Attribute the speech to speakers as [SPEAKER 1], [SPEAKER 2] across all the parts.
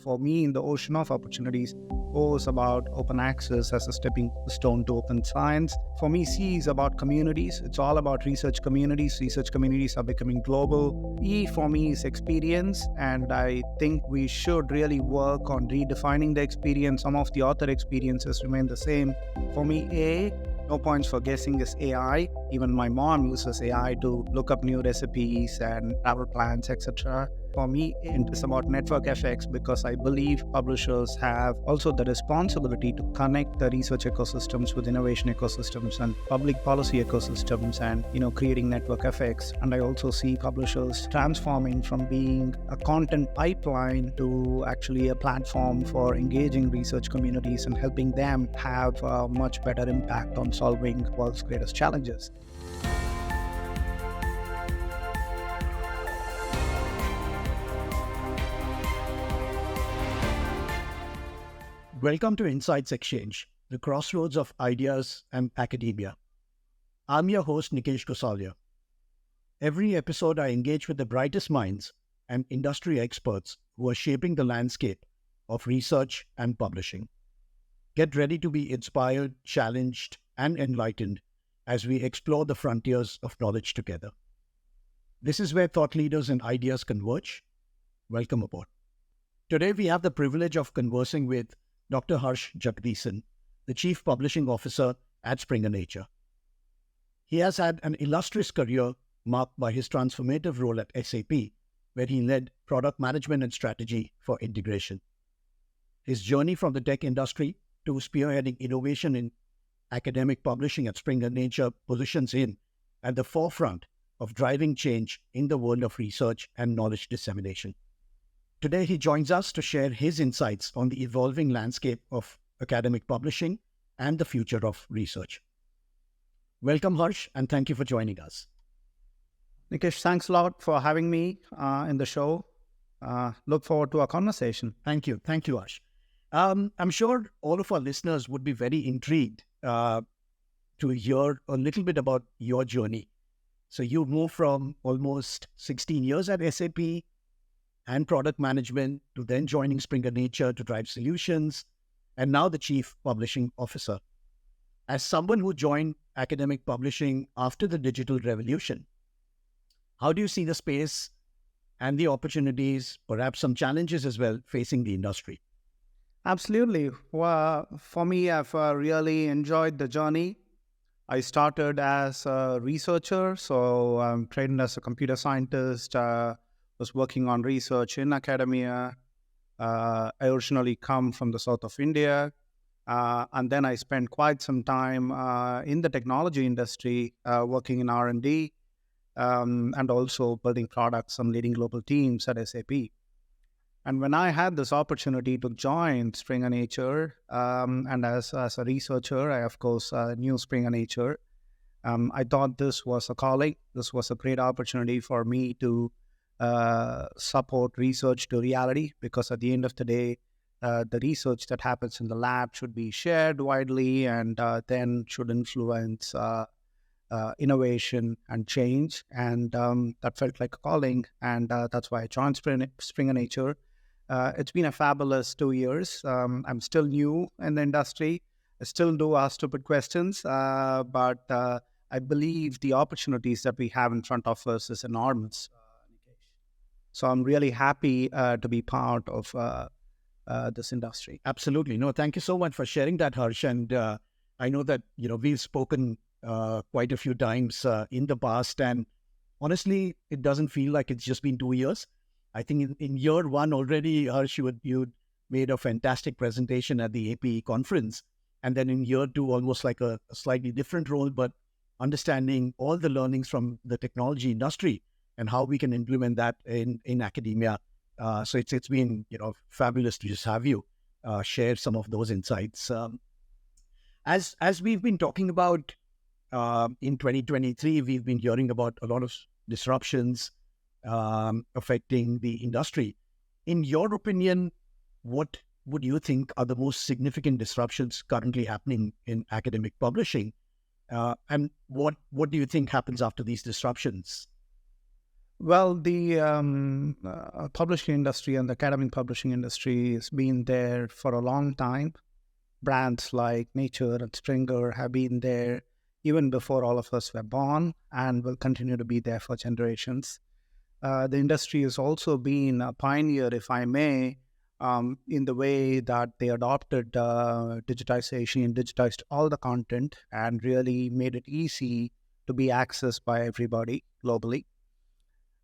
[SPEAKER 1] for me, in the ocean of opportunities, O is about open access as a stepping stone to open science. For me, C is about communities. It's all about research communities. Research communities are becoming global. E for me is experience, and I think we should really work on redefining the experience. Some of the author experiences remain the same. For me, A, no points for guessing, is AI. Even my mom uses AI to look up new recipes and travel plans, etc. For me, it is about network effects because I believe publishers have also the responsibility to connect the research ecosystems with innovation ecosystems and public policy ecosystems and, creating network effects. And I also see publishers transforming from being a content pipeline to actually a platform for engaging research communities and helping them have a much better impact on solving the world's greatest challenges.
[SPEAKER 2] Welcome to Insights Exchange, the crossroads of ideas and academia. I'm your host, Nikesh Gosalia. Every episode, I engage with the brightest minds and industry experts who are shaping the landscape of research and publishing. Get ready to be inspired, challenged, and enlightened as we explore the frontiers of knowledge together. This is where thought leaders and ideas converge. Welcome aboard. Today, we have the privilege of conversing with Dr. Jegadeesan, the Chief Publishing Officer at Springer Nature. He has had an illustrious career marked by his transformative role at SAP, where he led product management and strategy for integration. His journey from the tech industry to spearheading innovation in academic publishing at Springer Nature positions him at the forefront of driving change in the world of research and knowledge dissemination. Today, he joins us to share his insights on the evolving landscape of academic publishing and the future of research. Welcome, Harsh, and thank you for joining us.
[SPEAKER 1] Nikesh, thanks a lot for having me in the show. Look forward to our conversation.
[SPEAKER 2] Thank you. Thank you, Harsh. I'm sure all of our listeners would be very intrigued to hear a little bit about your journey. So you moved from almost 16 years at SAP and product management to then joining Springer Nature to drive solutions, and now the Chief Publishing Officer. As someone who joined academic publishing after the digital revolution, how do you see the space and the opportunities, perhaps some challenges as well, facing the industry?
[SPEAKER 1] Absolutely. Well, for me, I've really enjoyed the journey. I started as a researcher, so I'm trained as a computer scientist, was working on research in academia. I originally come from the south of India, and then I spent quite some time in the technology industry, working in R&D, and also building products and leading global teams at SAP. And when I had this opportunity to join Springer Nature, and as a researcher, I of course knew Springer Nature. I thought this was a calling. This was a great opportunity for me to support research to reality, because at the end of the day, the research that happens in the lab should be shared widely and then should influence innovation and change. And that felt like a calling, and that's why I joined Springer Nature. It's been a fabulous 2 years. I'm still new in the industry. I still do ask stupid questions, but I believe the opportunities that we have in front of us is enormous. So I'm really happy to be part of this industry.
[SPEAKER 2] Absolutely. No, thank you so much for sharing that, Harsh. And I know that, we've spoken quite a few times in the past, and honestly, it doesn't feel like it's just been 2 years. I think in year one already, Harsh, you made a fantastic presentation at the AP conference. And then in year two, almost like a slightly different role, but understanding all the learnings from the technology industry and how we can implement that in academia. So it's been fabulous to just have you share some of those insights. As we've been talking about in 2023, we've been hearing about a lot of disruptions affecting the industry. In your opinion, what would you think are the most significant disruptions currently happening in academic publishing? And what do you think happens after these disruptions?
[SPEAKER 1] Well, the publishing industry and the academic publishing industry has been there for a long time. Brands like Nature and Springer have been there even before all of us were born and will continue to be there for generations. The industry has also been a pioneer, if I may, in the way that they adopted digitization and digitized all the content and really made it easy to be accessed by everybody globally.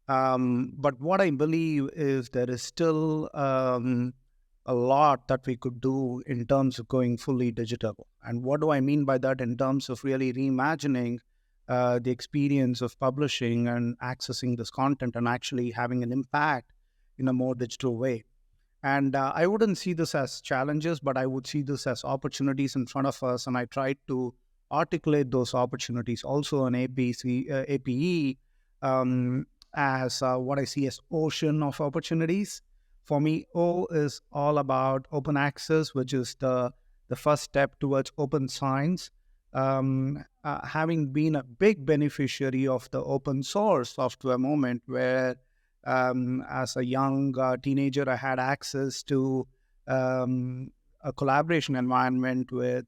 [SPEAKER 1] But what I believe is there is still a lot that we could do in terms of going fully digital. And what do I mean by that in terms of really reimagining the experience of publishing and accessing this content and actually having an impact in a more digital way? And I wouldn't see this as challenges, but I would see this as opportunities in front of us. And I tried to articulate those opportunities also on APE as what I see as ocean of opportunities. For me, O is all about open access, which is the first step towards open science. Having been a big beneficiary of the open source software movement, where as a young teenager, I had access to a collaboration environment with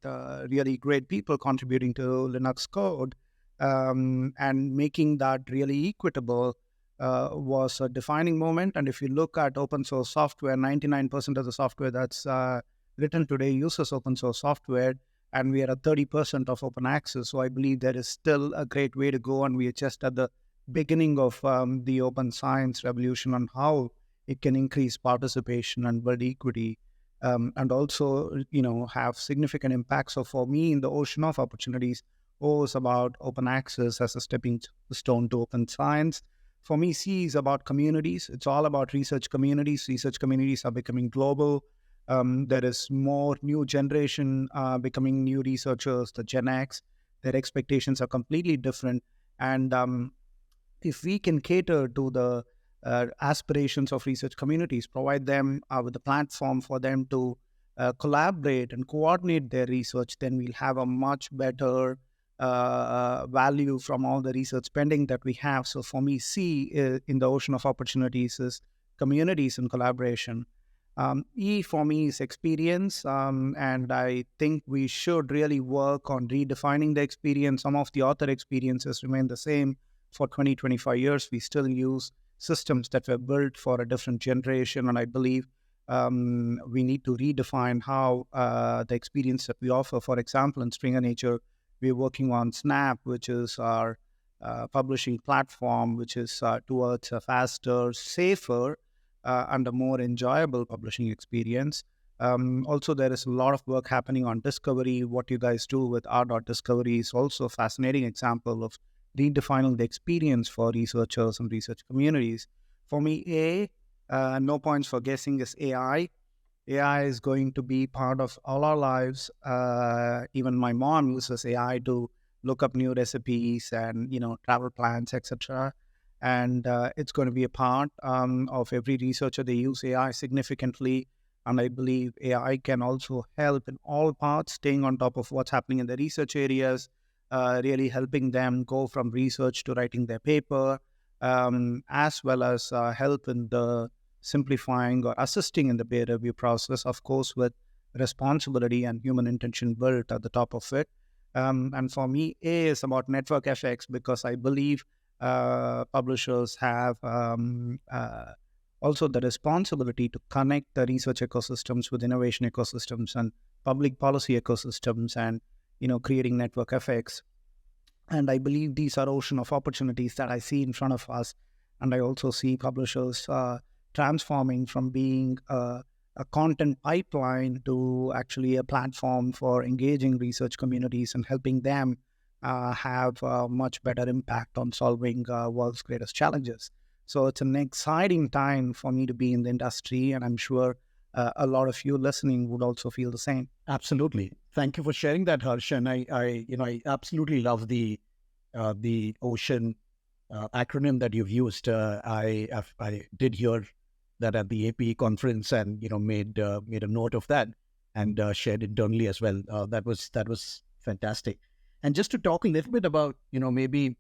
[SPEAKER 1] really great people contributing to Linux code and making that really equitable was a defining moment. And if you look at open source software, 99% of the software that's written today uses open source software, and we are at 30% of open access. So I believe there is still a great way to go, and we are just at the beginning of the open science revolution on how it can increase participation and build equity, and also, have significant impact. So for me, in the ocean of opportunities, O is about open access as a stepping stone to open science. For me, C is about communities. It's all about research communities. Research communities are becoming global. There is more new generation becoming new researchers, the Gen X. Their expectations are completely different. And if we can cater to the aspirations of research communities, provide them with a platform for them to collaborate and coordinate their research, then we'll have a much better value from all the research spending that we have. So for me, C in the ocean of opportunities is communities and collaboration. E for me is experience, and I think we should really work on redefining the experience. Some of the author experiences remain the same for 20, 25 years. We still use systems that were built for a different generation, and I believe we need to redefine how the experience that we offer. For example, in Springer Nature, we're working on Snap, which is our publishing platform, which is towards a faster, safer, and a more enjoyable publishing experience. Also, there is a lot of work happening on discovery. What you guys do with R.Discovery is also a fascinating example of redefining the experience for researchers and research communities. For me, no points for guessing, is AI. AI is going to be part of all our lives. Even my mom uses AI to look up new recipes and, travel plans, etc. And it's going to be a part of every researcher. They use AI significantly. And I believe AI can also help in all parts, staying on top of what's happening in the research areas, really helping them go from research to writing their paper, as well as help in the simplifying or assisting in the peer review process, of course, with responsibility and human intention built at the top of it. And for me, A is about network effects, because I believe publishers have also the responsibility to connect the research ecosystems with innovation ecosystems and public policy ecosystems, and creating network effects. And I believe these are ocean of opportunities that I see in front of us. And I also see publishers transforming from being a content pipeline to actually a platform for engaging research communities and helping them have a much better impact on solving world's greatest challenges. So it's an exciting time for me to be in the industry, and I'm sure a lot of you listening would also feel the same.
[SPEAKER 2] Absolutely. Thank you for sharing that, Harsh. And I absolutely love the ocean acronym that you've used. I did hear that at the APE conference, and made a note of that and shared internally as well. That was fantastic. And just to talk a little bit about maybe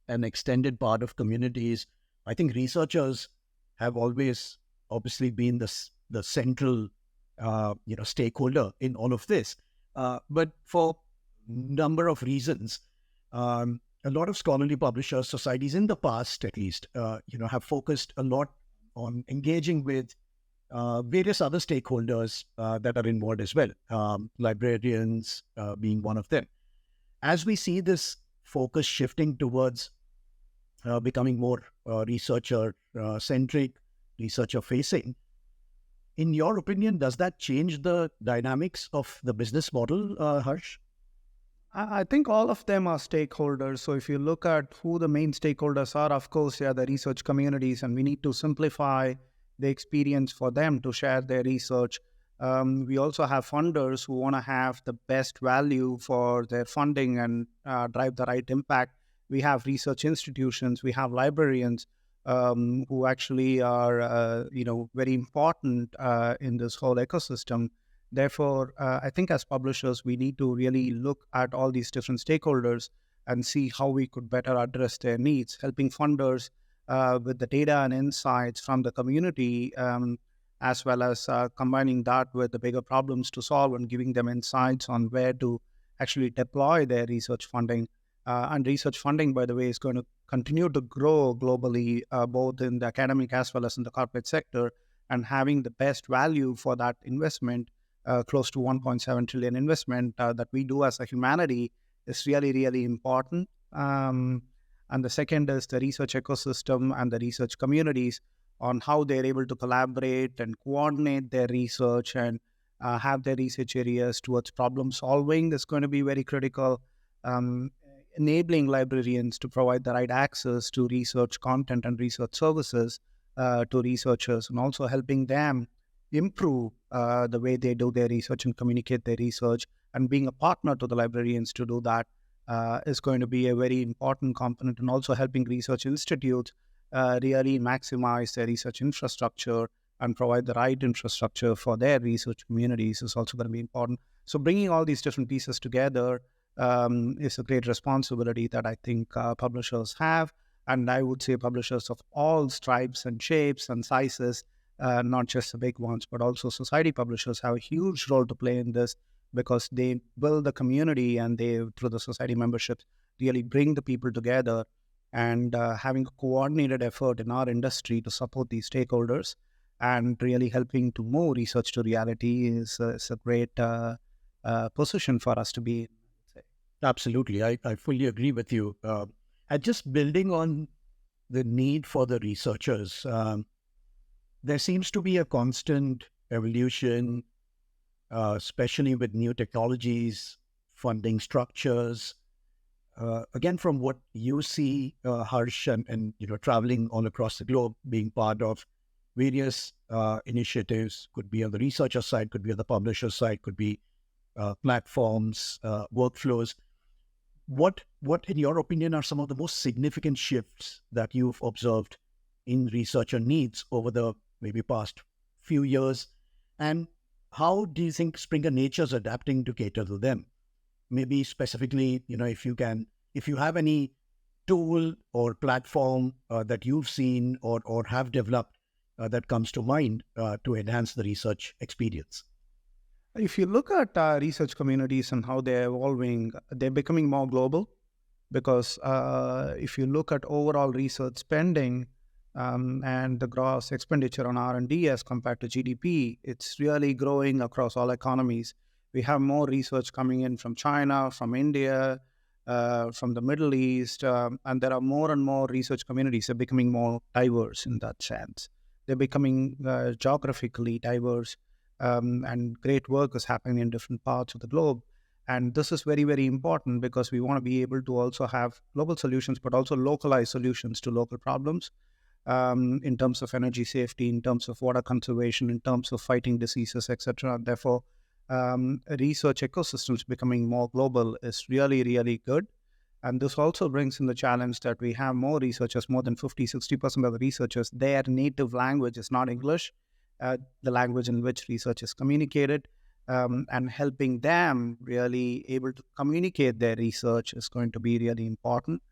[SPEAKER 2] an extended part of communities, I think researchers have always obviously been the central stakeholder in all of this. But for number of reasons, a lot of scholarly publishers, societies in the past at least, have focused a lot on engaging with various other stakeholders that are involved as well, librarians being one of them. As we see this focus shifting towards becoming more researcher-centric, researcher-facing, in your opinion, does that change the dynamics of the business model, Harsh?
[SPEAKER 1] I think all of them are stakeholders. So if you look at who the main stakeholders are, of course, yeah, the research communities, and we need to simplify the experience for them to share their research. We also have funders who want to have the best value for their funding and drive the right impact. We have research institutions, we have librarians who actually are, very important in this whole ecosystem. Therefore, I think as publishers, we need to really look at all these different stakeholders and see how we could better address their needs, helping funders with the data and insights from the community, as well as combining that with the bigger problems to solve and giving them insights on where to actually deploy their research funding. And research funding, by the way, is going to continue to grow globally, both in the academic as well as in the corporate sector, and having the best value for that investment, close to 1.7 trillion investment that we do as a humanity, is really, really important. And the second is the research ecosystem and the research communities on how they're able to collaborate and coordinate their research and have their research areas towards problem solving is going to be very critical. Enabling librarians to provide the right access to research content and research services to researchers, and also helping them improve the way they do their research and communicate their research, and being a partner to the librarians to do that is going to be a very important component, and also helping research institutes really maximize their research infrastructure and provide the right infrastructure for their research communities is also going to be important. So bringing all these different pieces together is a great responsibility that I think publishers have. And I would say publishers of all stripes and shapes and sizes, not just the big ones, but also society publishers have a huge role to play in this, because they build the community and they, through the society memberships, really bring the people together. And having a coordinated effort in our industry to support these stakeholders and really helping to move research to reality is a great position for us to be in.
[SPEAKER 2] Absolutely. I fully agree with you. And just building on the need for the researchers, there seems to be a constant evolution, especially with new technologies, funding structures. Again, from what you see, Harsh, and traveling all across the globe, being part of various initiatives, could be on the researcher side, could be on the publisher side, could be platforms, workflows. What, in your opinion, are some of the most significant shifts that you've observed in researcher needs over the maybe past few years? And how do you think Springer Nature is adapting to cater to them? Maybe specifically, if you have any tool or platform that you've seen or have developed that comes to mind to enhance the research experience.
[SPEAKER 1] If you look at research communities and how they're evolving, they're becoming more global, because if you look at overall research spending and the gross expenditure on R&D as compared to GDP, it's really growing across all economies. We have more research coming in from China, from India, from the Middle East, and there are more and more research communities that are becoming more diverse in that sense. They're becoming geographically diverse. And great work is happening in different parts of the globe. And this is very, very important, because we want to be able to also have global solutions, but also localized solutions to local problems in terms of energy safety, in terms of water conservation, in terms of fighting diseases, etc. Therefore, research ecosystems becoming more global is really, really good. And this also brings in the challenge that we have more researchers, more than 50-60% of the researchers, their native language is not English. The language in which research is communicated, and helping them really able to communicate their research is going to be really important.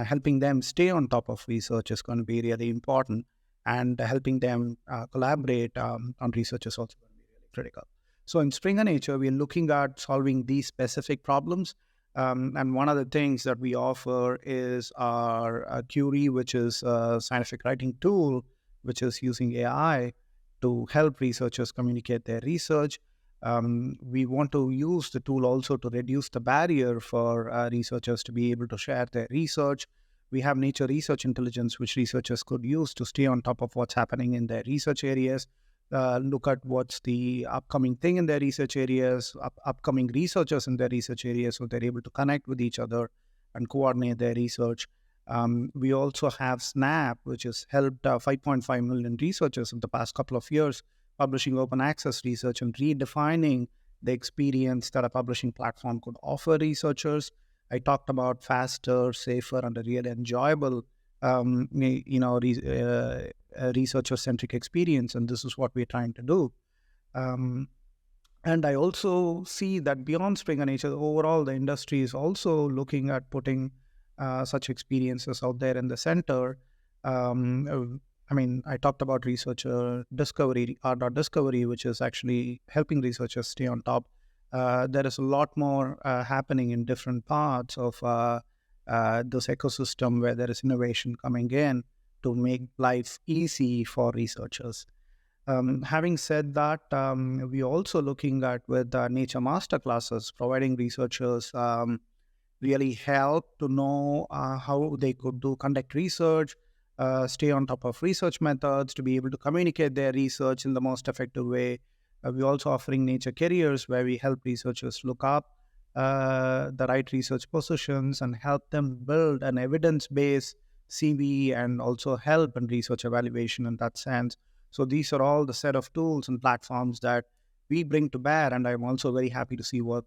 [SPEAKER 1] helping them stay on top of research is going to be really important, and helping them collaborate on research is also going to be really critical. So in Springer Nature, we're looking at solving these specific problems. And one of the things that we offer is our Curie, which is a scientific writing tool, which is using AI to help researchers communicate their research. We want to use the tool also to reduce the barrier for researchers to be able to share their research. We have Nature Research Intelligence, which researchers could use to stay on top of what's happening in their research areas, look at what's the upcoming thing in their research areas, upcoming researchers in their research areas, so they're able to connect with each other and coordinate their research. We also have Snap, which has helped 5.5 million researchers in the past couple of years, publishing open access research and redefining the experience that a publishing platform could offer researchers. I talked about faster, safer, and a really enjoyable, researcher-centric experience, and this is what we're trying to do. And I also see that beyond Springer Nature, overall the industry is also looking at putting such experiences out there in the center. I talked about researcher discovery, R.Discovery, which is actually helping researchers stay on top. There is a lot more happening in different parts of this ecosystem where there is innovation coming in to make life easy for researchers. Having said that, we're also looking at with nature masterclasses, providing researchers really help to know how they could conduct research, stay on top of research methods, to be able to communicate their research in the most effective way. We're also offering nature careers where we help researchers look up the right research positions and help them build an evidence-based CV and also help in research evaluation in that sense. So these are all the set of tools and platforms that we bring to bear, and I'm also very happy to see what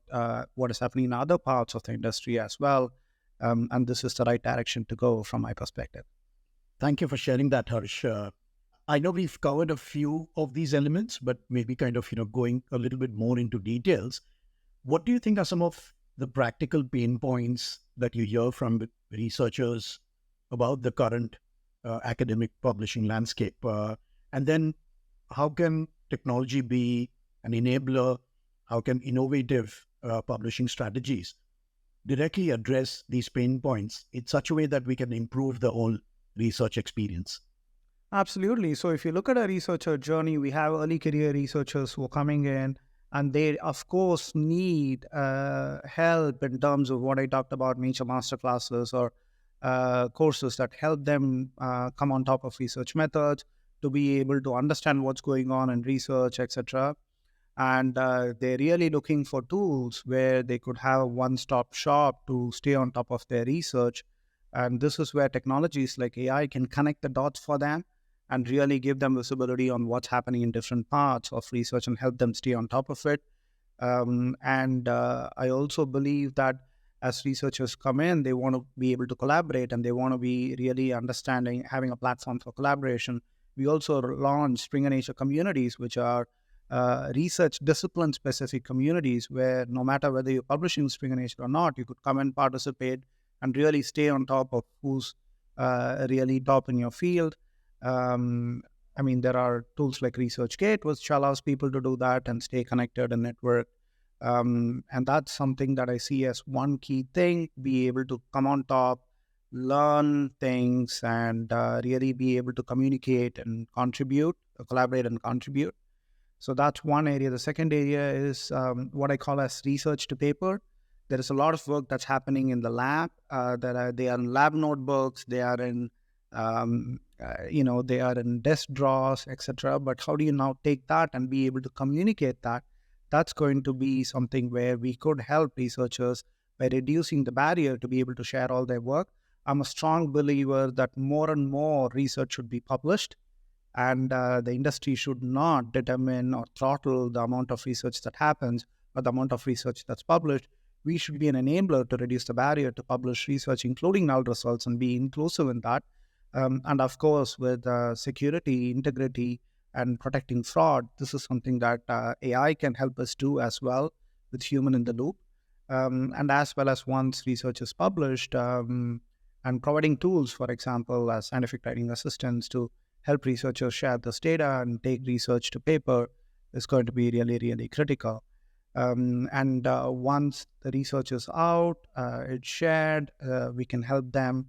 [SPEAKER 1] is happening in other parts of the industry as well. And this is the right direction to go from my perspective.
[SPEAKER 2] Thank you for sharing that, Harsh. I know we've covered a few of these elements, but maybe kind of, going a little bit more into details. What do you think are some of the practical pain points that you hear from researchers about the current academic publishing landscape? And then how can technology be an enabler? How can innovative publishing strategies directly address these pain points in such a way that we can improve the whole research experience?
[SPEAKER 1] Absolutely. So if you look at a researcher journey, we have early career researchers who are coming in, and they, of course, need help in terms of what I talked about, nature masterclasses or courses that help them come on top of research methods, to be able to understand what's going on in research, etc. And they're really looking for tools where they could have a one-stop shop to stay on top of their research. And this is where technologies like AI can connect the dots for them and really give them visibility on what's happening in different parts of research and help them stay on top of it. I also believe that as researchers come in, they want to be able to collaborate, and they want to be really understanding, having a platform for collaboration. We also launch Springer Nature communities, which are research discipline-specific communities where no matter whether you're publishing Springer Nature or not, you could come and participate and really stay on top of who's really top in your field. There are tools like ResearchGate, which allows people to do that and stay connected and network. And that's something that I see as one key thing: be able to come on top, learn things, and really be able to communicate and contribute, collaborate and contribute. So that's one area. The second area is what I call as research to paper. There is a lot of work that's happening in the lab. They are in lab notebooks, they are in they are in desk drawers, etc. But how do you now take that and be able to communicate that? That's going to be something where we could help researchers by reducing the barrier to be able to share all their work. I'm a strong believer that more and more research should be published, and the industry should not determine or throttle the amount of research that happens or the amount of research that's published. We should be an enabler to reduce the barrier to publish research, including null results, and be inclusive in that. And of course, with security, integrity, and protecting fraud, this is something that AI can help us do as well, with human in the loop. And as well as once research is published, and providing tools, for example, as scientific writing assistants to help researchers share this data and take research to paper is going to be really, really critical. And once the research is out, it's shared, we can help them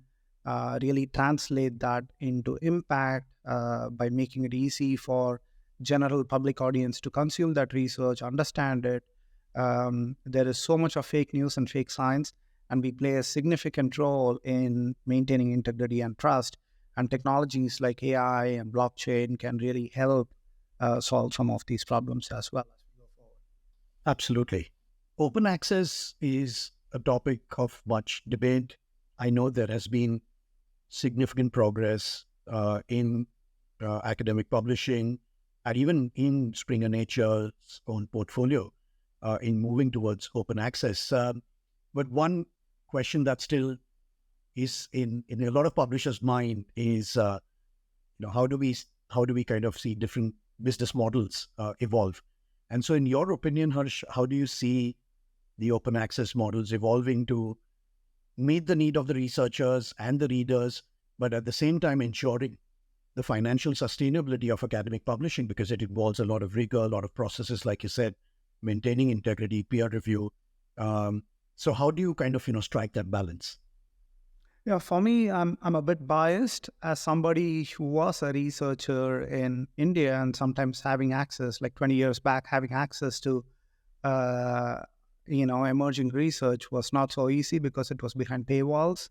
[SPEAKER 1] really translate that into impact by making it easy for general public audience to consume that research, understand it. There is so much of fake news and fake science, and we play a significant role in maintaining integrity and trust. And technologies like AI and blockchain can really help solve some of these problems as well as we go forward.
[SPEAKER 2] Absolutely. Open access is a topic of much debate. I know there has been significant progress in academic publishing and even in Springer Nature's own portfolio in moving towards open access. But one question that still is in a lot of publishers' mind is, how do we kind of see different business models evolve? And so in your opinion, Harsh, how do you see the open access models evolving to meet the need of the researchers and the readers, but at the same time ensuring the financial sustainability of academic publishing, because it involves a lot of rigor, a lot of processes, like you said, maintaining integrity, peer review. So how do you kind of, strike that balance?
[SPEAKER 1] Yeah, for me, I'm a bit biased as somebody who was a researcher in India and sometimes having access, like 20 years back, having access to, emerging research was not so easy because it was behind paywalls.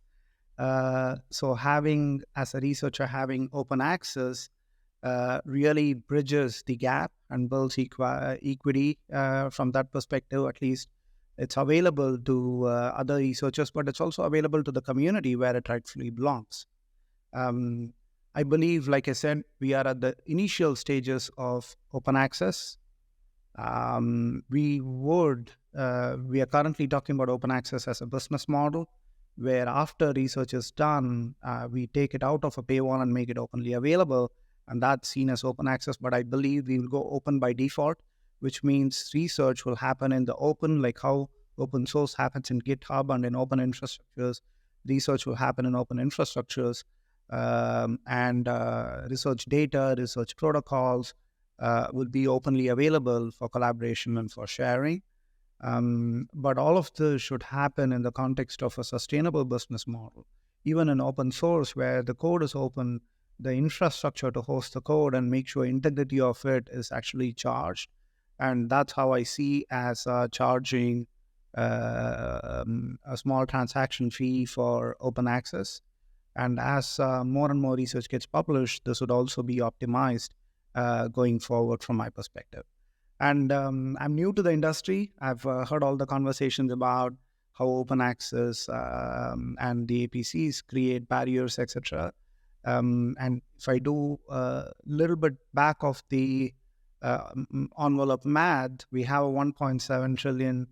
[SPEAKER 1] So as a researcher, having open access really bridges the gap and builds equity from that perspective. At least it's available to other researchers, but it's also available to the community where it rightfully belongs. I believe, like I said, we are at the initial stages of open access. We are currently talking about open access as a business model, where after research is done, we take it out of a paywall and make it openly available, and that's seen as open access. But I believe we will go open by default, which means research will happen in the open, like how open source happens in GitHub and in open infrastructures. Research will happen in open infrastructures, and research data, research protocols will be openly available for collaboration and for sharing. But all of this should happen in the context of a sustainable business model. Even in open source, where the code is open, the infrastructure to host the code and make sure integrity of it is actually charged. And that's how I see as charging a small transaction fee for open access. And as more and more research gets published, this would also be optimized going forward from my perspective. And I'm new to the industry. I've heard all the conversations about how open access and the APCs create barriers, etc. And if I do a little bit back of the envelope math, we have a $1.7 trillion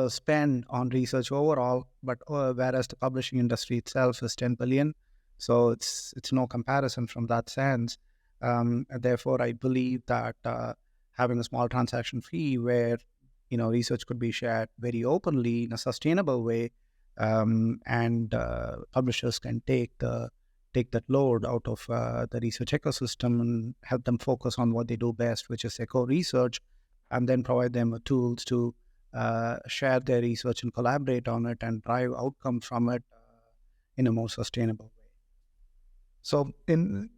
[SPEAKER 1] spend on research overall, but whereas the publishing industry itself is 10 billion. So it's no comparison from that sense. Therefore, I believe that having a small transaction fee where research could be shared very openly in a sustainable way, and publishers can take that load out of the research ecosystem and help them focus on what they do best, which is eco research, and then provide them with tools to share their research and collaborate on it and drive outcomes from it in a more sustainable way. So in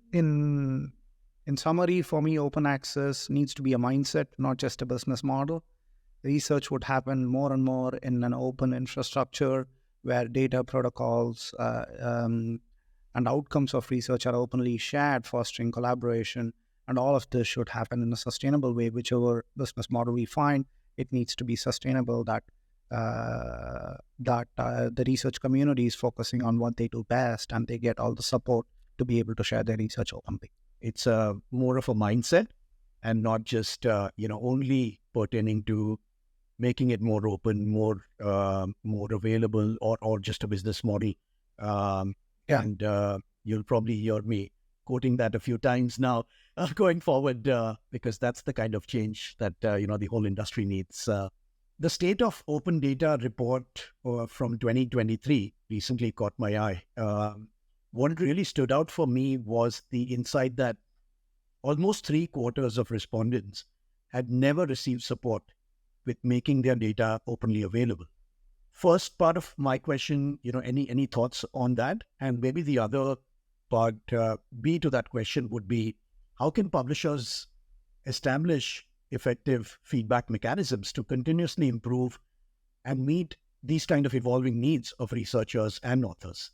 [SPEAKER 1] summary, for me, open access needs to be a mindset, not just a business model. Research would happen more and more in an open infrastructure where data protocols and outcomes of research are openly shared, fostering collaboration. And all of this should happen in a sustainable way. Whichever business model we find, it needs to be sustainable, that the research community is focusing on what they do best and they get all the support to be able to share their research openly.
[SPEAKER 2] It's more of a mindset and not just, only pertaining to making it more open, more available, or just a business model. And you'll probably hear me quoting that a few times now going forward, because that's the kind of change that, the whole industry needs. The State of Open Data report from 2023 recently caught my eye. What really stood out for me was the insight that almost three-quarters of respondents had never received support with making their data openly available. First part of my question, any thoughts on that? And maybe the other part, B to that question would be, how can publishers establish effective feedback mechanisms to continuously improve and meet these kind of evolving needs of researchers and authors?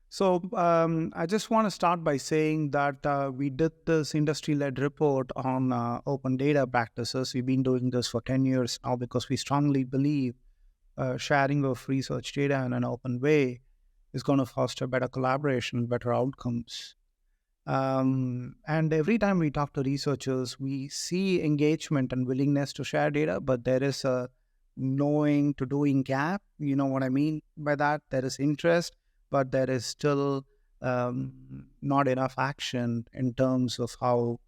[SPEAKER 1] So I just want to start by saying that we did this industry-led report on open data practices. We've been doing this for 10 years now because we strongly believe sharing of research data in an open way is going to foster better collaboration, better outcomes. And every time we talk to researchers, we see engagement and willingness to share data, but there is a knowing to doing gap. You know what I mean by that? There is interest, but there is still not enough action in terms of how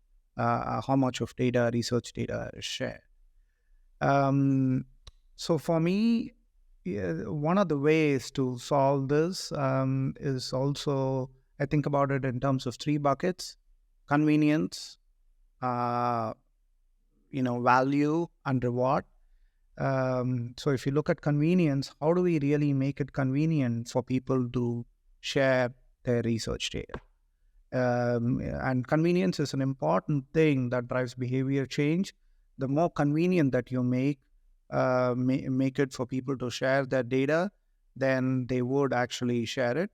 [SPEAKER 1] much of data, research data, is shared. So for me, one of the ways to solve this is also, I think about it in terms of three buckets: convenience, value, and reward. So if you look at convenience, how do we really make it convenient for people to share their research data? And convenience is an important thing that drives behavior change. The more convenient that you make it for people to share their data, then they would actually share it.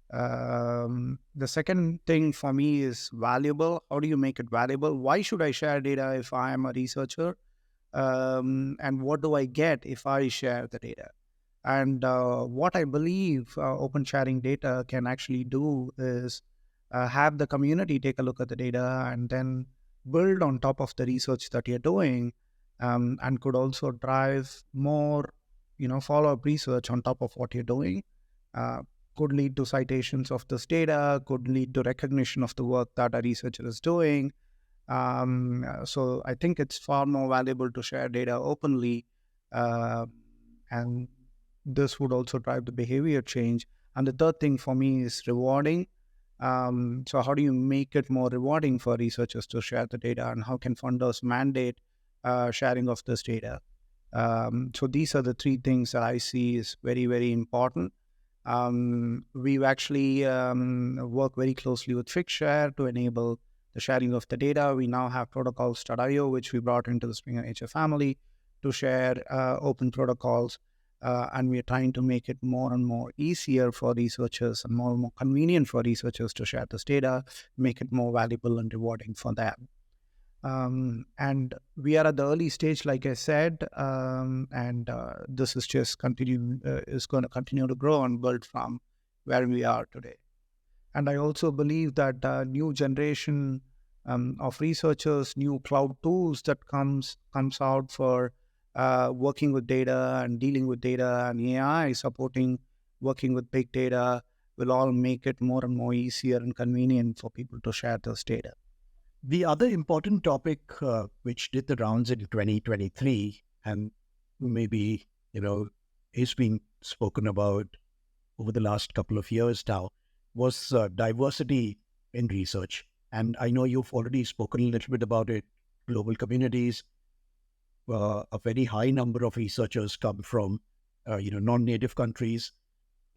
[SPEAKER 1] The second thing for me is valuable. How do you make it valuable? Why should I share data if I am a researcher? And what do I get if I share the data? And what I believe open sharing data can actually do is have the community take a look at the data and then build on top of the research that you're doing, and could also drive more, follow-up research on top of what you're doing. Could lead to citations of this data, could lead to recognition of the work that a researcher is doing. So I think it's far more valuable to share data openly, and this would also drive the behavior change. And the third thing for me is rewarding. So how do you make it more rewarding for researchers to share the data, and how can funders mandate sharing of this data? So these are the three things that I see is very, very important. We've actually worked very closely with Figshare to enable the sharing of the data. We now have protocols.io, which we brought into the Springer Nature family to share open protocols. And we're trying to make it more and more easier for researchers and more convenient for researchers to share this data, make it more valuable and rewarding for them. And we are at the early stage, like I said, and this is just is going to continue to grow and build from where we are today. And I also believe that new generation of researchers, new cloud tools that comes out for working with data and dealing with data, and AI supporting working with big data will all make it more and more easier and convenient for people to share this data.
[SPEAKER 2] The other important topic which did the rounds in 2023 and maybe, is being spoken about over the last couple of years now was diversity in research. And I know you've already spoken a little bit about it. Global communities, a very high number of researchers come from, non-native countries.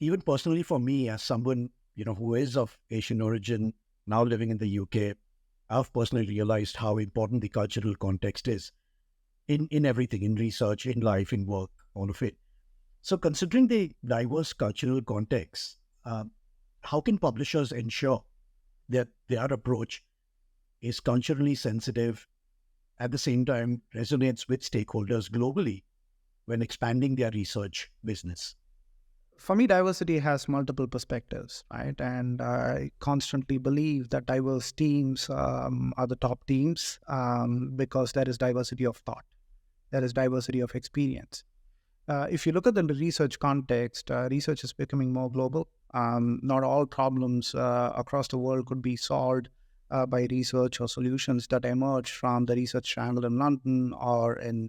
[SPEAKER 2] Even personally for me, as someone, who is of Asian origin, now living in the UK, I've personally realized how important the cultural context is in everything, in research, in life, in work, all of it. So considering the diverse cultural context, how can publishers ensure that their approach is culturally sensitive, at the same time resonates with stakeholders globally when expanding their research business?
[SPEAKER 1] For me, diversity has multiple perspectives, right? And I constantly believe that diverse teams are the top teams because there is diversity of thought, there is diversity of experience. If you look at the research context, research is becoming more global. Not all problems across the world could be solved by research or solutions that emerge from the research triangle in London or in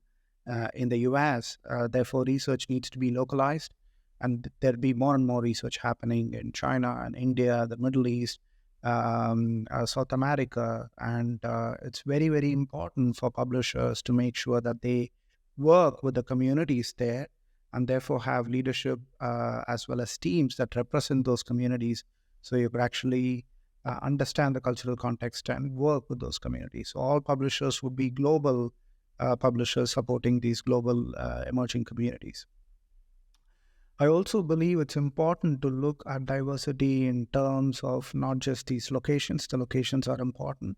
[SPEAKER 1] in the US. Therefore, research needs to be localized, and there'll be more and more research happening in China and India, the Middle East, South America. And it's very, very important for publishers to make sure that they work with the communities there and therefore have leadership as well as teams that represent those communities. So you could actually understand the cultural context and work with those communities. So all publishers would be global publishers supporting these global emerging communities. I also believe it's important to look at diversity in terms of not just these locations. The locations are important,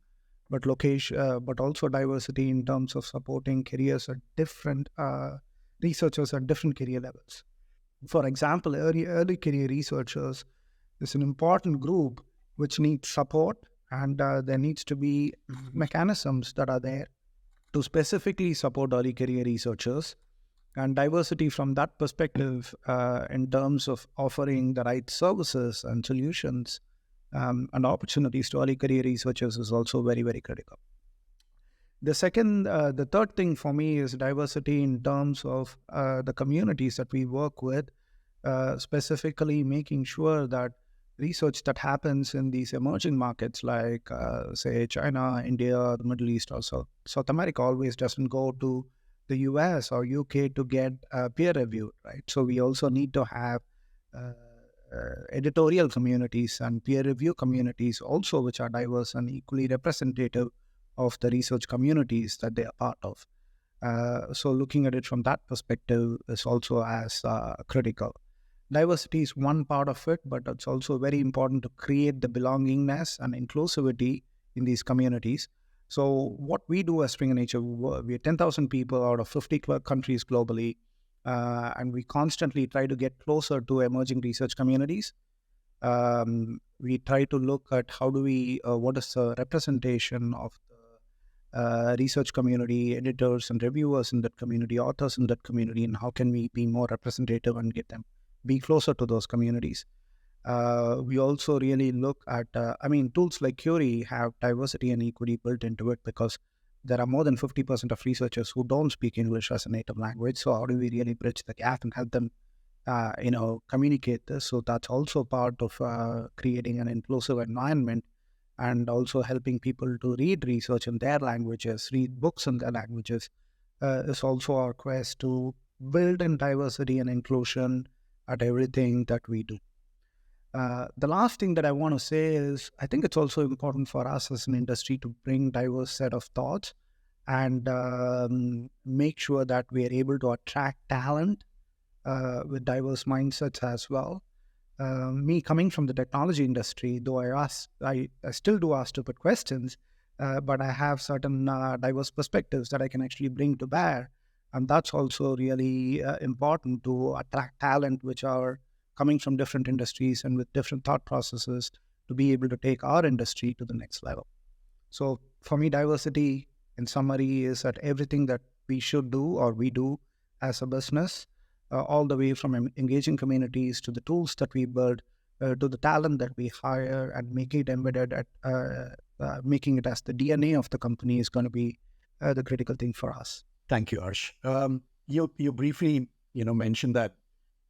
[SPEAKER 1] but but also diversity in terms of supporting careers at different researchers at different career levels. For example, early career researchers is an important group which needs support, and there needs to be mechanisms that are there to specifically support early career researchers. And diversity from that perspective in terms of offering the right services and solutions and opportunities to early career researchers is also very, very critical. The third thing for me is diversity in terms of the communities that we work with, specifically making sure that research that happens in these emerging markets like, say, China, India, the Middle East, or South America always doesn't go to the US or UK to get peer reviewed, right? So we also need to have editorial communities and peer review communities also, which are diverse and equally representative of the research communities that they are part of. So looking at it from that perspective is also as critical. Diversity is one part of it, but it's also very important to create the belongingness and inclusivity in these communities. So what we do as Springer Nature, we are 10,000 people out of 50 countries globally, and we constantly try to get closer to emerging research communities. We try to look at what is the representation of the research community, editors and reviewers in that community, authors in that community, and how can we be more representative and get them be closer to those communities. We also really look at, tools like Curie have diversity and equity built into it because there are more than 50% of researchers who don't speak English as a native language. So how do we really bridge the gap and help them, communicate this? So that's also part of creating an inclusive environment and also helping people to read research in their languages, read books in their languages is also our quest to build in diversity and inclusion at everything that we do. The last thing that I want to say is I think it's also important for us as an industry to bring diverse set of thoughts and make sure that we are able to attract talent with diverse mindsets as well. Me coming from the technology industry, though I still do ask stupid questions, but I have certain diverse perspectives that I can actually bring to bear. And that's also really important to attract talent which are coming from different industries and with different thought processes to be able to take our industry to the next level. So for me, diversity in summary is at everything that we should do or we do as a business, all the way from engaging communities to the tools that we build, to the talent that we hire and make it embedded at making it as the DNA of the company is going to be the critical thing for us.
[SPEAKER 2] Thank you, Arsh. You briefly, mentioned that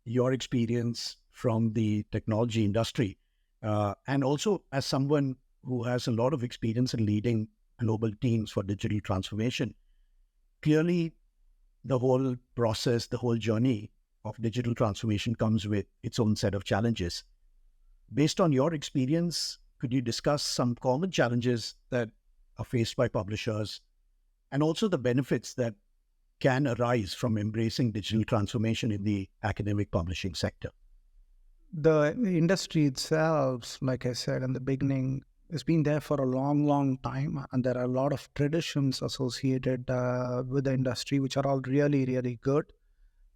[SPEAKER 2] your experience from the technology industry, and also as someone who has a lot of experience in leading global teams for digital transformation, clearly the whole process, the whole journey of digital transformation comes with its own set of challenges. Based on your experience, could you discuss some common challenges that are faced by publishers and also the benefits that can arise from embracing digital transformation in the academic publishing sector?
[SPEAKER 1] The industry itself, like I said in the beginning, has been there for a long, long time, and there are a lot of traditions associated with the industry, which are all really, really good.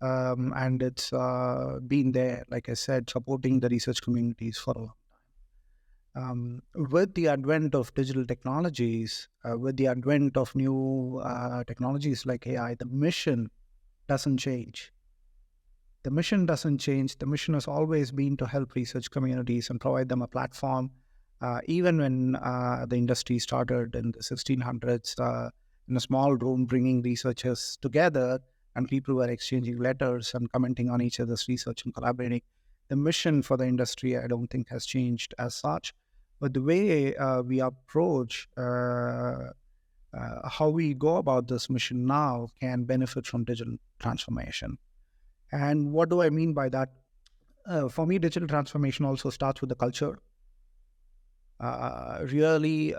[SPEAKER 1] And it's been there, like I said, supporting the research communities for a long time. With the advent of digital technologies, with the advent of new technologies like AI, the mission doesn't change. The mission doesn't change. The mission has always been to help research communities and provide them a platform. Even when the industry started in the 1600s in a small room, bringing researchers together, and people were exchanging letters and commenting on each other's research and collaborating. The mission for the industry, I don't think, has changed as such, but the way we approach how we go about this mission now can benefit from digital transformation. And what do I mean by that? For me, digital transformation also starts with the culture. Really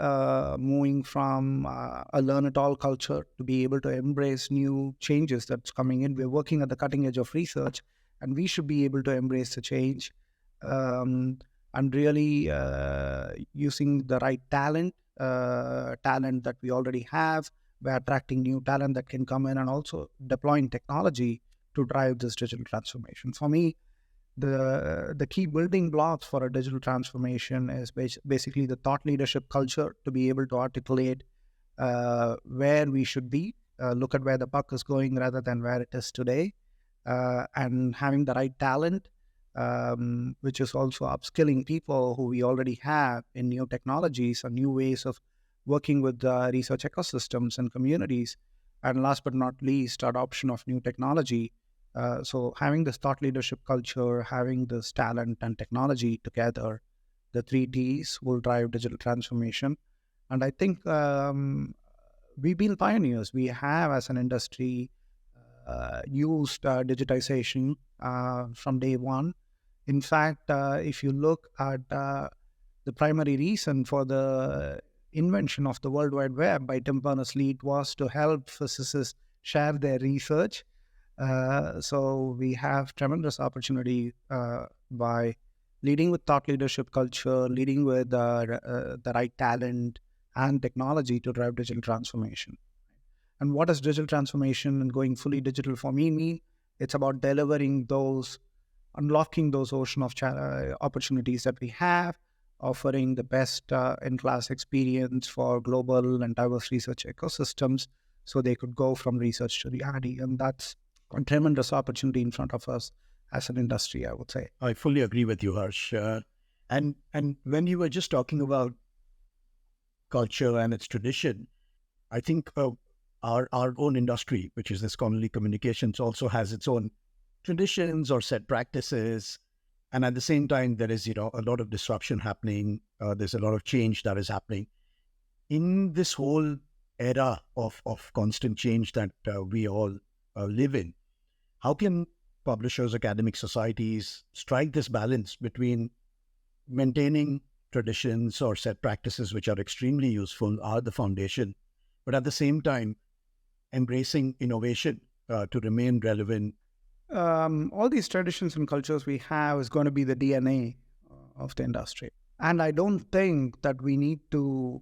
[SPEAKER 1] moving from a learn-it-all culture to be able to embrace new changes that's coming in. We're working at the cutting edge of research, and we should be able to embrace the change and really using the right talent that we already have. We're attracting new talent that can come in and also deploying technology to drive this digital transformation. For me, the key building blocks for a digital transformation is basically the thought leadership culture to be able to articulate where we should be, look at where the puck is going rather than where it is today, and having the right talent, which is also upskilling people who we already have in new technologies and new ways of working with research ecosystems and communities, and last but not least, adoption of new technology. So having this thought leadership culture, having this talent and technology together, the three T's will drive digital transformation. And I think we've been pioneers. We have, as an industry, used digitization from day one. In fact, if you look at the primary reason for the invention of the World Wide Web by Tim Berners-Lee, it was to help physicists share their research. So we have tremendous opportunity by leading with thought leadership culture, leading with the right talent and technology to drive digital transformation. And what does digital transformation and going fully digital for me mean? It's about delivering those, unlocking those ocean of opportunities that we have, offering the best in-class experience for global and diverse research ecosystems so they could go from research to reality. And that's a tremendous opportunity in front of us as an industry, I would say.
[SPEAKER 2] I fully agree with you, Harsh. And when you were just talking about culture and its tradition, I think our own industry, which is the scholarly communications, also has its own traditions or set practices. And at the same time, there is, a lot of disruption happening. There's a lot of change that is happening. In this whole era of constant change that we all live in, how can publishers, academic societies strike this balance between maintaining traditions or set practices, which are extremely useful, are the foundation, but at the same time, embracing innovation to remain relevant?
[SPEAKER 1] All these traditions and cultures we have is going to be the DNA of the industry. And I don't think that we need to,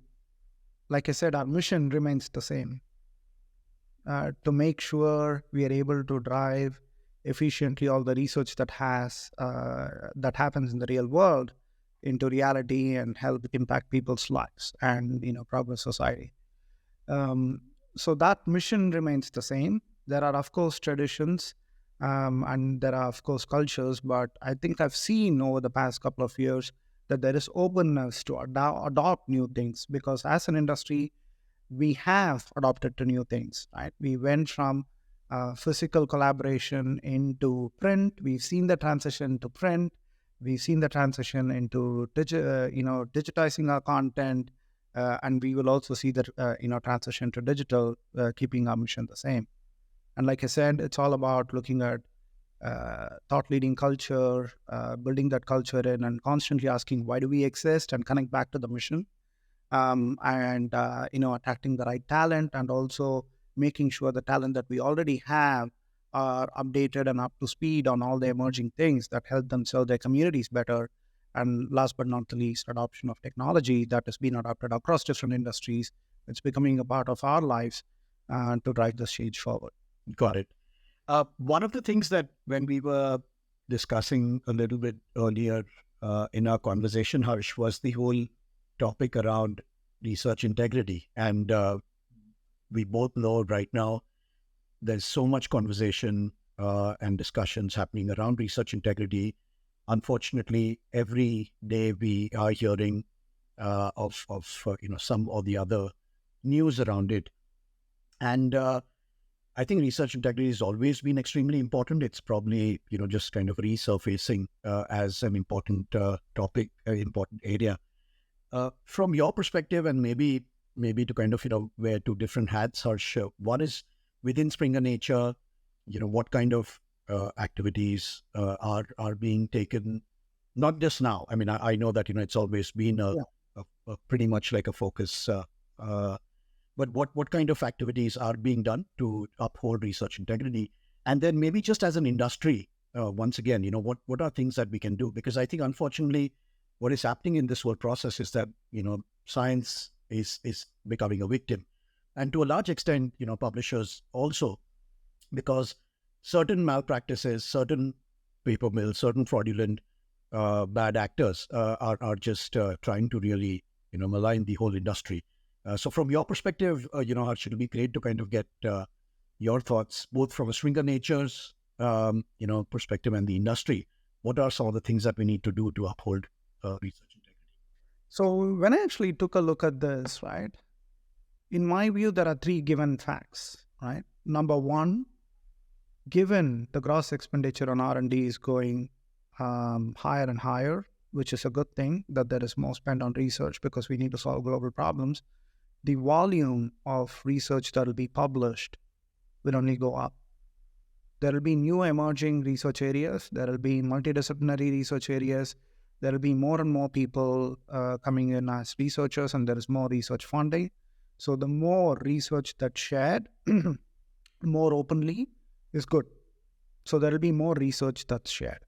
[SPEAKER 1] like I said, our mission remains the same. To make sure we are able to drive efficiently all the research that happens in the real world into reality and help impact people's lives and progress society. So that mission remains the same. There are, of course, traditions and there are, of course, cultures, but I think I've seen over the past couple of years that there is openness to adopt new things, because as an industry, we have adopted to new things, right? We went from physical collaboration into print. We've seen the transition to print. We've seen the transition into digitizing our content, and we will also see the transition to digital, keeping our mission the same. And like I said, it's all about looking at thought-leading culture, building that culture in, and constantly asking why do we exist, and connect back to the mission. And attracting the right talent, and also making sure the talent that we already have are updated and up to speed on all the emerging things that help them serve their communities better. And last but not the least, adoption of technology that has been adopted across different industries. It's becoming a part of our lives to drive this change forward.
[SPEAKER 2] Got it. One of the things that when we were discussing a little bit earlier in our conversation, Harsh, was the whole topic around research integrity. And we both know right now there's so much conversation and discussions happening around research integrity. Unfortunately, every day we are hearing of some or the other news around it. And I think research integrity has always been extremely important. It's probably, just kind of resurfacing as an important topic, important area. From your perspective, and maybe to kind of, wear two different hats, Harsh, one is within Springer Nature, what kind of activities are being taken, not just now. I mean, I know that, it's always been a pretty much like a focus, but what kind of activities are being done to uphold research integrity? And then maybe just as an industry, once again, what are things that we can do? Because I think, unfortunately, what is happening in this whole process is that, science is becoming a victim. And to a large extent, publishers also, because certain malpractices, certain paper mills, certain fraudulent bad actors are just trying to really, malign the whole industry. So from your perspective, Harsh, it'll be great to kind of get your thoughts, both from a Springer Nature's, perspective and the industry. What are some of the things that we need to do to uphold research integrity?
[SPEAKER 1] So when I actually took a look at this, right, in my view, there are three given facts, right? Number one, given the gross expenditure on R&D is going higher and higher, which is a good thing that there is more spent on research because we need to solve global problems, the volume of research that will be published will only go up. There will be new emerging research areas. There will be multidisciplinary research areas. There will be more and more people coming in as researchers, and there is more research funding. So the more research that's shared more openly is good. So there will be more research that's shared.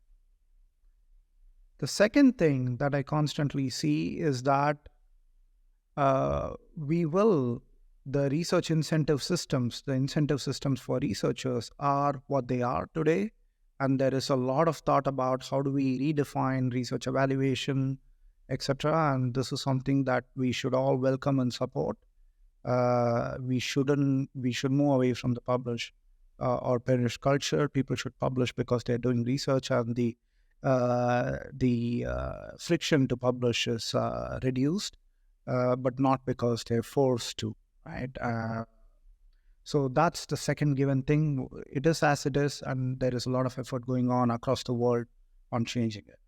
[SPEAKER 1] The second thing that I constantly see is that the research incentive systems, the incentive systems for researchers are what they are today. And there is a lot of thought about how do we redefine research evaluation, etc. And this is something that we should all welcome and support. We should move away from the publish or perish culture. People should publish because they're doing research, and the friction to publish is reduced. But not because they're forced to, right? So that's the second given thing. It is as it is, and there is a lot of effort going on across the world on changing it.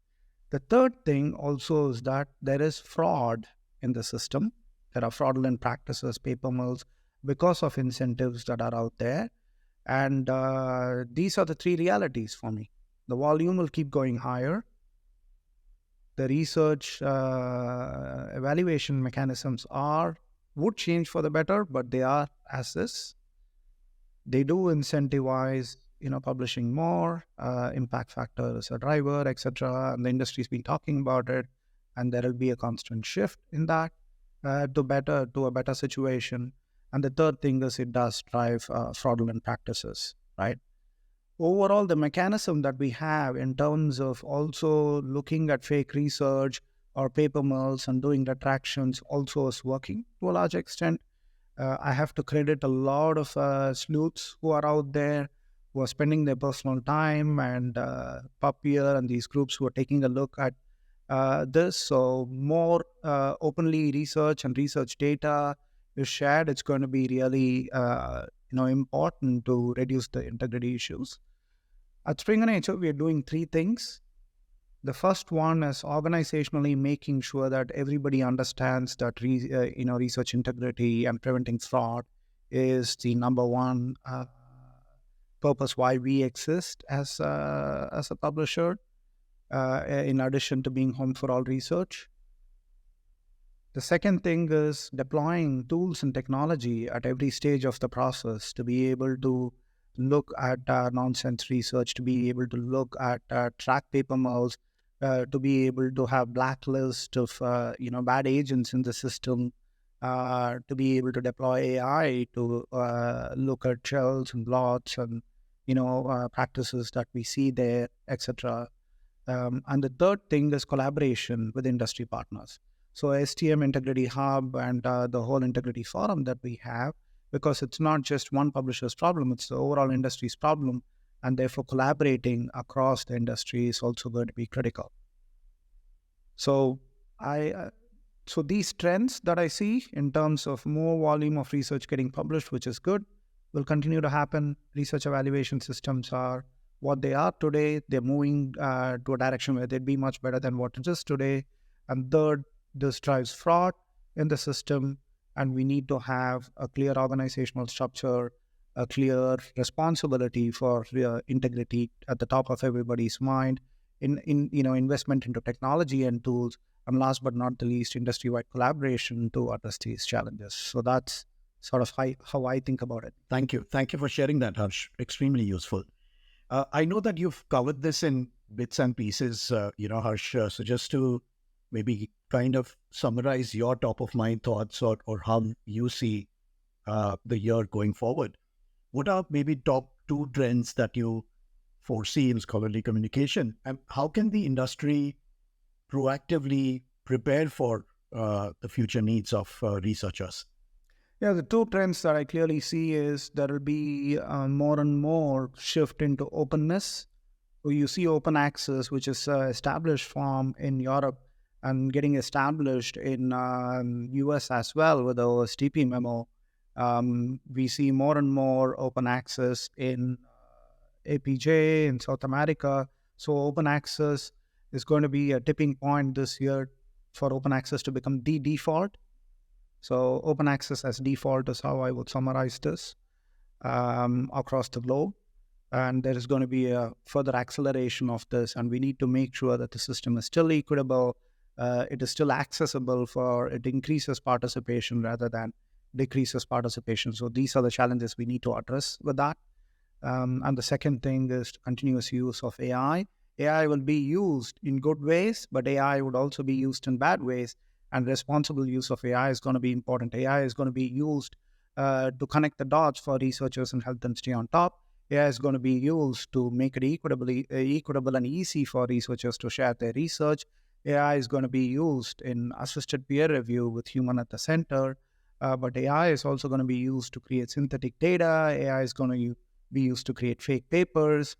[SPEAKER 1] The third thing also is that there is fraud in the system. There are fraudulent practices, paper mills, because of incentives that are out there. And these are the three realities for me. The volume will keep going higher. The research evaluation mechanisms would change for the better, but they are as is. They do incentivize, publishing more. Impact factor is a driver, etc. And the industry's been talking about it, and there will be a constant shift in that to a better situation. And the third thing is it does drive fraudulent practices, right? Overall, the mechanism that we have in terms of also looking at fake research or paper mills and doing retractions also is working to a large extent. I have to credit a lot of sleuths who are out there, who are spending their personal time, and Papier and these groups who are taking a look at this. So more openly research and research data is shared. It's going to be really important to reduce the integrity issues. At Springer Nature, we are doing three things. The first one is organizationally making sure that everybody understands that research integrity and preventing fraud is the number one purpose why we exist as a publisher, in addition to being home for all research. The second thing is deploying tools and technology at every stage of the process to be able to look at nonsense research, to be able to look at track paper mills, to be able to have blacklist of bad agents in the system, to be able to deploy AI to look at shells and blots and practices that we see there, etc. And the third thing is collaboration with industry partners. So STM Integrity Hub and the whole Integrity Forum that we have, because it's not just one publisher's problem, it's the overall industry's problem, and therefore collaborating across the industry is also going to be critical. So so these trends that I see in terms of more volume of research getting published, which is good, will continue to happen. Research evaluation systems are what they are today. They're moving to a direction where they'd be much better than what it is today. And third, this drives fraud in the system, and we need to have a clear organizational structure, a clear responsibility for integrity at the top of everybody's mind, in investment into technology and tools, and last but not the least, industry-wide collaboration to address these challenges. So that's sort of how I think about it.
[SPEAKER 2] Thank you. Thank you for sharing that, Harsh. Extremely useful. I know that you've covered this in bits and pieces, Harsh. So just to maybe kind of summarize your top of mind thoughts or how you see the year going forward, what are maybe top 2 trends that you foresee in scholarly communication, and how can the industry proactively prepare for the future needs of researchers?
[SPEAKER 1] Yeah, the 2 trends that I clearly see is there will be more and more shift into openness. So you see open access, which is established form in Europe and getting established in US as well with the OSTP memo. We see more and more open access in APJ in South America. So open access is going to be a tipping point this year for open access to become the default. So open access as default is how I would summarize this across the globe. And there is going to be a further acceleration of this, and we need to make sure that the system is still equitable, it is still accessible, for it increases participation rather than decreases participation. So these are the challenges we need to address with that. And the second thing is continuous use of AI. AI will be used in good ways, but AI would also be used in bad ways. And responsible use of AI is going to be important. AI is going to be used to connect the dots for researchers and help them stay on top. AI is going to be used to make it equitable and easy for researchers to share their research. AI is going to be used in assisted peer review with human at the center. But AI is also going to be used to create synthetic data. AI is going to be used to create fake papers.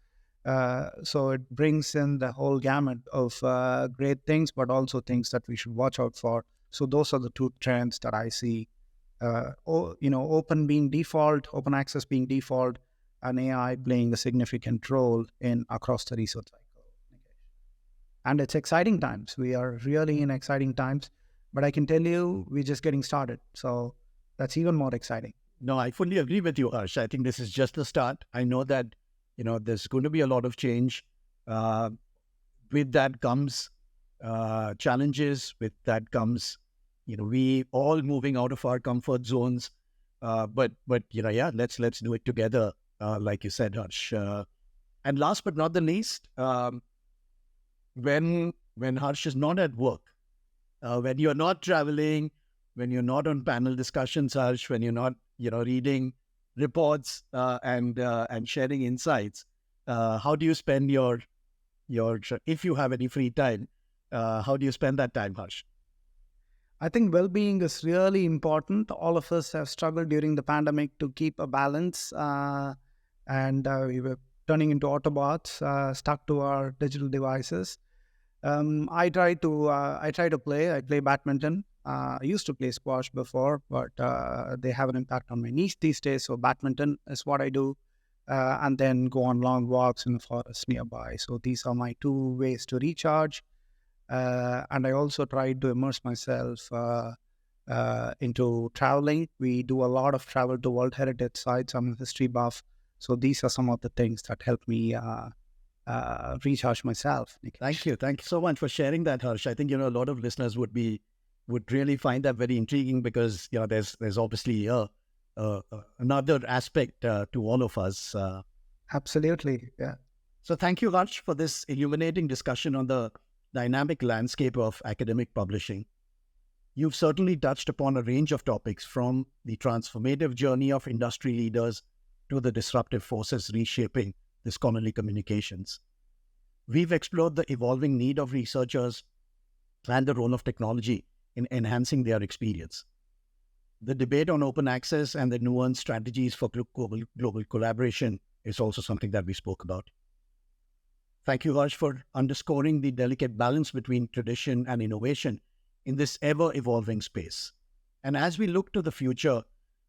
[SPEAKER 1] So it brings in the whole gamut of great things, but also things that we should watch out for. So those are the 2 trends that I see. Open being default, open access being default, and AI playing a significant role in across the research cycle. And it's exciting times. We are really in exciting times. But I can tell you, we're just getting started. So that's even more exciting.
[SPEAKER 2] No, I fully agree with you, Harsh. I think this is just the start. I know that there's going to be a lot of change. With that comes challenges. With that comes, we all moving out of our comfort zones. But let's do it together, like you said, Harsh. And last but not the least, when Harsh is not at work, when you're not traveling, when you're not on panel discussions, Harsh, when you're not, reading reports and sharing insights, how do you spend your if you have any free time, how do you spend that time, Harsh?
[SPEAKER 1] I think well-being is really important. All of us have struggled during the pandemic to keep a balance, and we were turning into Autobots, stuck to our digital devices. I try to play. I play badminton. I used to play squash before, but they have an impact on my knees these days. So badminton is what I do, and then go on long walks in the forest nearby. So these are my 2 ways to recharge. And I also try to immerse myself into traveling. We do a lot of travel to World Heritage sites. I'm a history buff. So these are some of the things that help me recharge myself.
[SPEAKER 2] Thank you. Thank you so much for sharing that, Harsh. I think, a lot of listeners would really find that very intriguing because, there's obviously another aspect to all of us.
[SPEAKER 1] Absolutely. Yeah.
[SPEAKER 2] So thank you, Harsh, for this illuminating discussion on the dynamic landscape of academic publishing. You've certainly touched upon a range of topics, from the transformative journey of industry leaders to the disruptive forces reshaping the scholarly communications. We've explored the evolving need of researchers and the role of technology in enhancing their experience. The debate on open access and the nuanced strategies for global collaboration is also something that we spoke about. Thank you, Harsh, for underscoring the delicate balance between tradition and innovation in this ever-evolving space. And as we look to the future,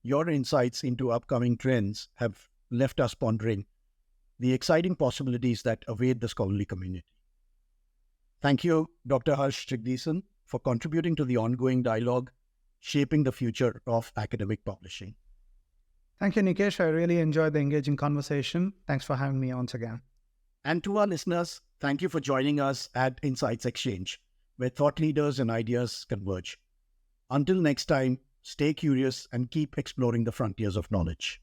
[SPEAKER 2] your insights into upcoming trends have left us pondering the exciting possibilities that await the scholarly community. Thank you, Dr. Harsh Jegadeesan, for contributing to the ongoing dialogue, shaping the future of academic publishing.
[SPEAKER 1] Thank you, Nikesh. I really enjoyed the engaging conversation. Thanks for having me once again.
[SPEAKER 2] And to our listeners, thank you for joining us at Insights Exchange, where thought leaders and ideas converge. Until next time, stay curious and keep exploring the frontiers of knowledge.